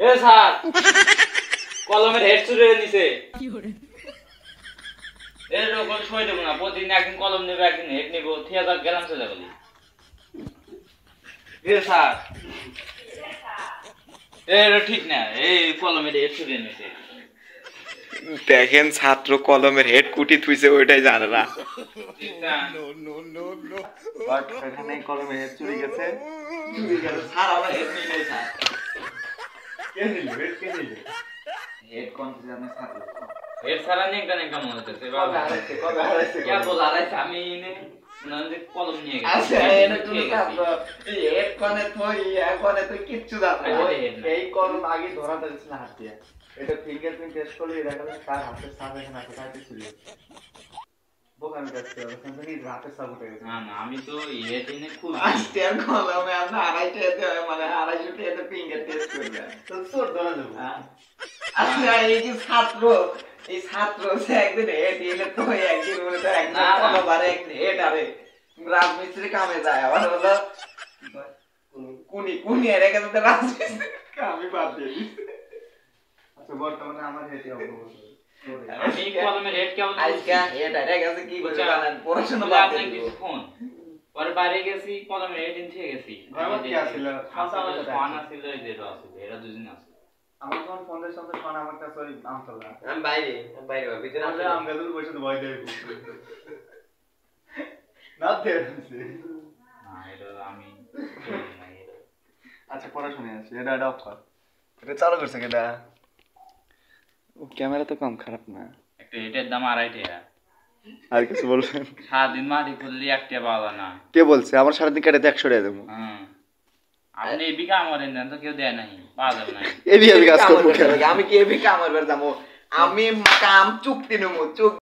এ sir কলমের head চুরি হয়ে নিছে এরকম সময় দেবো না প্রতিদিন একদিন কলম নেবে একদিন হেড নেবো থিয়েটার গেলাম চলে গেলি এ স্যার এটা ঠিক না এই কলমের হেড চুরি হয়ে নিছে দেখেন ছাত্র কলমের হেড কুটি থুইছে ওইটাই জানে না বাট এখানে কলমের হেড চুরি গেছে স্যার আমার হেড নিয়ে নেই স্যার কে নিল হেড কোন জানে ছাত্র হেড সারা নেংটা নেংটা মনে হচ্ছে কবে হারাইছে কে বল হারাইছে আমি নে না যে কলম নিয়ে গেছি আচ্ছা এটা তুমি ছাত্র এই হেড কোনে থই কোনে তুই কিচ্ছু জানো এই কলম আগে ধরা দিয়েছিল হাত দিয়ে এটা ফিঙ্গারপ্রিন্ট টেস্ট করলে দেখা যাবে তার হাতের ছাপ এখানে আছে তাই চুরি বোকামি করতে হবে কিন্তু হাতের ছাপ উঠে গেছে না না আমি তো ইয়েতে নে খুব আজকে কলমে আমরা আড়াইটা মানে 250 টাকা ফিঙ্গার টেস্ট করবে তো তোর ধরা দেবো আচ্ছা এই যে ছাত্র এই ছাত্র সে একদিন হেড এলে তো একদিন বলে তো একদিন কলবার একদিন হেড আরে রাজমিস্ত্রি কামে যায় আবার হলো কুনি এর কাছে তো রাজমিস্ত্রি কামই বাদ দিয়ে দিছে আচ্ছা বর্তমানে আমার হেডে অবস্থা আমি কলমের হেড কেমন আজকে হেড আরে গেছে কি বলে জানেন পড়াশোনা বাদ দিয়ে দিছে ফোন পরে বাইরে গেছি কলমের হেড নিয়ে গেছি ঘরে কি আছিল ফোন আছিল এই যে আছে এরা দুজন আছে আমার যখন ফোনের সাথে ফোন আমার কাছে ওই আমতলা আমি বাইরে ভিতরে আমরা আমগাদুল বসে তো ভয় দেই না দেনছি না এটা আমি আচ্ছা পড়াশোনা আছে এটা অফ কর এটা চালু করছে কেডা ও ক্যামেরা তো কম খারাপ না একটা হেডের দাম 2.5 টাকা আর কিছু বলবেন সারাদিন মাটি খুললে 1 টাকা পাওয়া না কে বলছে আমার সারাদিন কাটাতে 100 টাকা দেবো আপনি এবি কাম করেন না তো কেউ দেয় নাই পাওয়া যাবে না এবি কাজ করব আমি কি এবি কামার বার যাবো আমি কাম চুক্তি নেবো